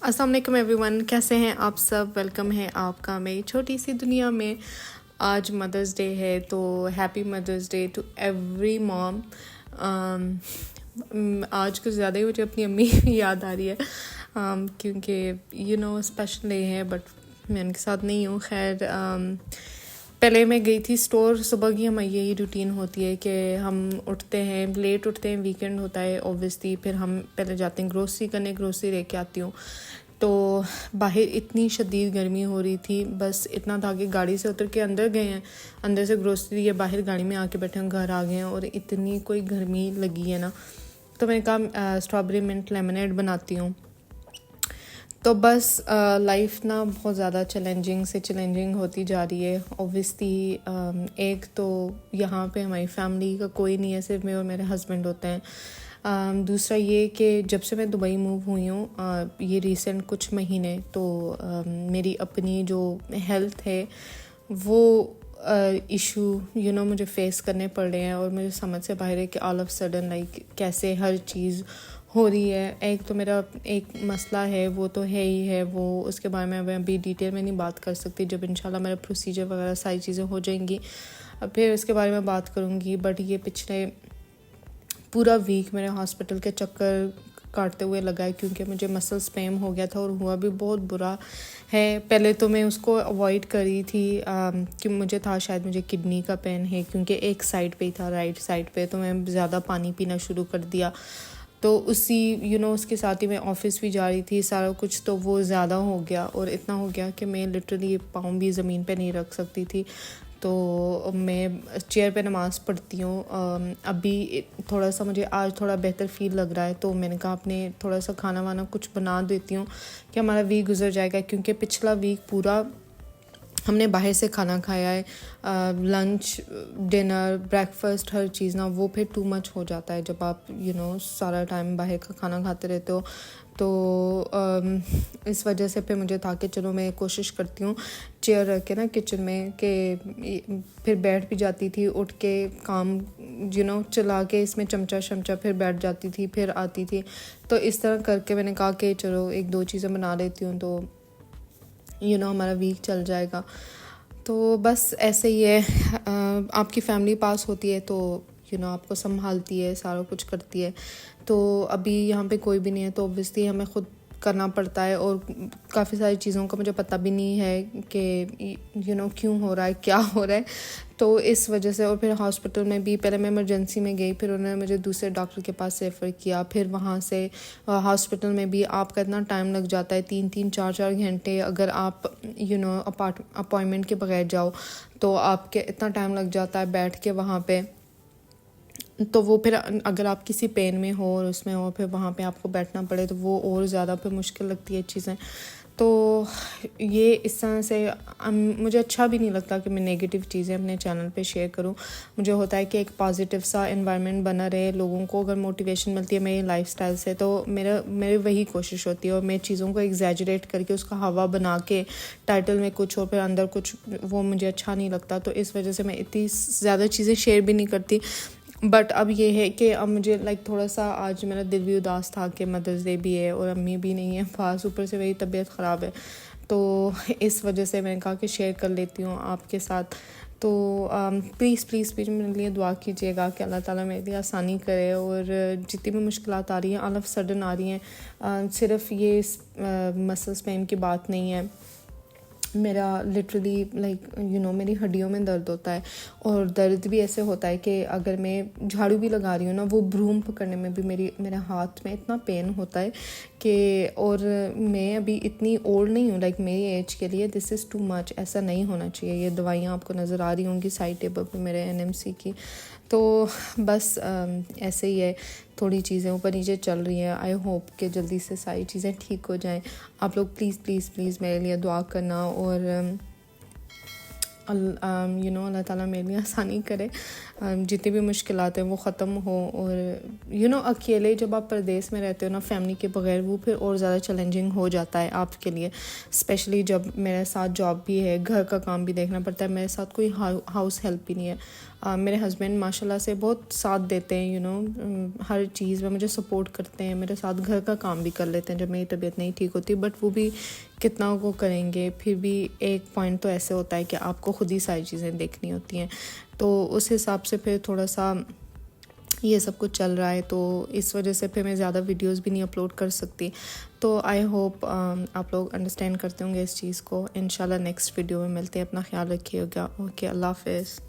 السلام علیکم every one, کیسے ہیں آپ سب؟ ویلکم ہے آپ کا میری چھوٹی سی دنیا میں۔ آج مدرس ڈے ہے تو ہیپی مدرس ڈے ٹو ایوری موم۔ آج کچھ زیادہ ہی مجھے اپنی امی یاد آ رہی ہے کیونکہ اسپیشل ڈے ہے، بٹ میں ان کے ساتھ نہیں ہوں۔ خیر پہلے میں گئی تھی اسٹور صبح کی، ہماری یہی روٹین ہوتی ہے کہ ہم اٹھتے ہیں لیٹ، اٹھتے ہیں، ویکینڈ ہوتا ہے اوبویسلی، پھر ہم پہلے جاتے ہیں گروسری کرنے، گروسری لے کے آتی ہوں۔ تو باہر اتنی شدید گرمی ہو رہی تھی، بس اتنا تھا کہ گاڑی سے اتر کے اندر گئے ہیں، اندر سے گروسری لیے باہر گاڑی میں آ کے بیٹھے ہیں، گھر آ گئے ہیں اور اتنی کوئی گرمی لگی ہے نا، تو میں نے کہا اسٹرابیری منٹ لیمنیڈ بناتی ہوں۔ تو بس لائف نا بہت زیادہ چیلنجنگ ہوتی جا رہی ہے اوبویسلی۔ ایک تو یہاں پہ ہماری فیملی کا کوئی نہیں ہے، صرف میں اور میرے ہسبینڈ ہوتے ہیں۔ دوسرا یہ کہ جب سے میں دبئی موو ہوئی ہوں یہ ریسنٹ کچھ مہینے، تو میری اپنی جو ہیلتھ ہے وہ ایشو مجھے فیس کرنے پڑ رہے ہیں، اور مجھے سمجھ سے باہر ہے کہ آل آف سڈن لائک کیسے ہر چیز ہو رہی ہے۔ ایک تو میرا ایک مسئلہ ہے، وہ تو ہے ہی ہے، وہ اس کے بارے میں ابھی ڈیٹیل میں نہیں بات کر سکتی، جب انشاءاللہ میرا پروسیجر وغیرہ ساری چیزیں ہو جائیں گی پھر اس کے بارے میں بات کروں گی۔ بٹ یہ پچھلے پورا ویک میرے ہاسپٹل کے چکر کاٹتے ہوئے لگا ہے، کیونکہ مجھے مسل اسپیم ہو گیا تھا اور ہوا بھی بہت برا ہے۔ پہلے تو میں اس کو اوائڈ کری تھی کہ مجھے تھا شاید مجھے کڈنی کا پین ہے، کیونکہ ایک سائڈ پہ ہی تھا، رائٹ سائڈ پہ، تو میں زیادہ پانی پینا شروع کر دیا، تو اسی اس کے ساتھ ہی میں آفس بھی جا رہی تھی، سارا کچھ، تو وہ زیادہ ہو گیا، اور اتنا ہو گیا کہ میں لٹرلی پاؤں بھی زمین پہ نہیں رکھ سکتی تھی۔ تو میں چیئر پہ نماز پڑھتی ہوں۔ ابھی تھوڑا سا مجھے آج تھوڑا بہتر فیل لگ رہا ہے، تو میں نے کہا اپنے تھوڑا سا کھانا وانا کچھ بنا دیتی ہوں کہ ہمارا ویک گزر جائے گا، کیونکہ پچھلا ویک پورا ہم نے باہر سے کھانا کھایا ہے، لنچ، ڈنر، بریک فاسٹ، ہر چیز نا، وہ پھر ٹو مچ ہو جاتا ہے جب آپ سارا ٹائم باہر کا کھانا کھاتے رہتے ہو۔ تو اس وجہ سے پھر مجھے تھا کہ چلو میں کوشش کرتی ہوں چیئر رکھ کے نا کچن میں، کہ پھر بیٹھ بھی جاتی تھی، اٹھ کے کام چلا کے اس میں چمچہ پھر بیٹھ جاتی تھی، پھر آتی تھی، تو اس طرح کر کے میں نے کہا کہ چلو ایک دو چیزیں بنا لیتی ہوں تو ہمارا ویک چل جائے گا۔ تو بس ایسے ہی ہے، آپ کی فیملی پاس ہوتی ہے تو آپ کو سنبھالتی ہے، سارا کچھ کرتی ہے، تو ابھی یہاں پہ کوئی بھی نہیں ہے، تو اوبویسلی ہمیں خود کرنا پڑتا ہے، اور کافی ساری چیزوں کا مجھے پتہ بھی نہیں ہے کہ کیوں ہو رہا ہے، کیا ہو رہا ہے، تو اس وجہ سے۔ اور پھر ہاسپٹل میں بھی پہلے میں ایمرجنسی میں گئی، پھر انہوں نے مجھے دوسرے ڈاکٹر کے پاس ریفر کیا، پھر وہاں سے ہاسپٹل میں بھی آپ کا اتنا ٹائم لگ جاتا ہے، 3 4 گھنٹے، اگر آپ اپائنٹمنٹ کے بغیر جاؤ تو آپ کے اتنا ٹائم لگ جاتا ہے بیٹھ کے وہاں پہ، تو وہ پھر اگر آپ کسی پین میں ہو اور اس میں ہو، پھر وہاں پہ آپ کو بیٹھنا پڑے، تو وہ اور زیادہ پھر مشکل لگتی ہے چیزیں۔ تو یہ اس طرح سے مجھے اچھا بھی نہیں لگتا کہ میں نیگیٹو چیزیں اپنے چینل پہ شیئر کروں۔ مجھے ہوتا ہے کہ ایک پازیٹیو سا انوائرمنٹ بنا رہے، لوگوں کو اگر موٹیویشن ملتی ہے میری لائف سٹائل سے، تو میری وہی کوشش ہوتی ہے، اور میں چیزوں کو ایگزیجریٹ کر کے اس کا ہوا بنا کے ٹائٹل میں کچھ اور پھر اندر کچھ، وہ مجھے اچھا نہیں لگتا، تو اس وجہ سے میں اتنی زیادہ چیزیں شیئر بھی نہیں کرتی۔ بٹ اب یہ ہے کہ اب مجھے تھوڑا سا آج میرا دل بھی اداس تھا کہ مدرس ڈے بھی ہے اور امی بھی نہیں ہے پاس، اوپر سے میری طبیعت خراب ہے، تو اس وجہ سے میں نے کہا کہ شیئر کر لیتی ہوں آپ کے ساتھ۔ تو پلیز میرے لیے دعا کیجیے گا کہ اللہ تعالیٰ میرے لیے آسانی کرے، اور جتنی بھی مشکلات آ رہی ہیں آل آف سڈن آ رہی ہیں، صرف یہ مسل اسپیم کی بات نہیں ہے، میرا لٹرلی میری ہڈیوں میں درد ہوتا ہے، اور درد بھی ایسے ہوتا ہے کہ اگر میں جھاڑو بھی لگا رہی ہوں نا، وہ بروم پکڑنے میں بھی میرے ہاتھ میں اتنا پین ہوتا ہے کہ، اور میں ابھی اتنی اولڈ نہیں ہوں میری ایج کے لیے، دس از ٹو مچ، ایسا نہیں ہونا چاہیے۔ یہ دوائیاں آپ کو نظر آ رہی ہوں گی سائڈ ٹیبل پہ میرے NMC کی، تو بس ایسے ہی ہے، تھوڑی چیزیں اوپر نیچے چل رہی ہیں، آئی ہوپ کہ جلدی سے ساری چیزیں ٹھیک ہو جائیں۔ آپ لوگ پلیز میرے لیے دعا کرنا، اور اللہ تعالیٰ میرے لیے آسانی کرے۔ جتنی بھی مشکلات ہیں وہ ختم ہوں. اور اکیلے جب آپ پردیس میں رہتے ہو نا فیملی کے بغیر, وہ پھر اور زیادہ چیلنجنگ ہو جاتا ہے آپ کے لیے, اسپیشلی جب میرے ساتھ جاب بھی ہے, گھر کا کام بھی دیکھنا پڑتا ہے, میرے ساتھ کوئی ہاؤس ہیلپ بھی نہیں ہے. میرے ہسبینڈ ماشاء اللہ سے بہت ساتھ دیتے ہیں, ہر چیز میں مجھے سپورٹ کرتے ہیں, میرے ساتھ گھر کا کام بھی کر لیتے ہیں جب میری طبیعت نہیں ٹھیک ہوتی, بٹ وہ بھی کتنا وہ کریں گے. پھر بھی ایک پوائنٹ تو ایسے ہوتا ہے کہ آپ کو خود ہی ساری چیزیں دیکھنی ہوتی ہیں, تو اس حساب سے پھر تھوڑا سا یہ سب کچھ چل رہا ہے, تو اس وجہ سے پھر میں زیادہ ویڈیوز بھی نہیں اپلوڈ کر سکتی. تو آئی ہوپ آپ لوگ انڈرسٹینڈ کرتے ہوں گے اس چیز کو. انشاءاللہ نیکسٹ ویڈیو میں ملتے ہیں, اپنا خیال رکھیے گا. اوکے, اللہ حافظ.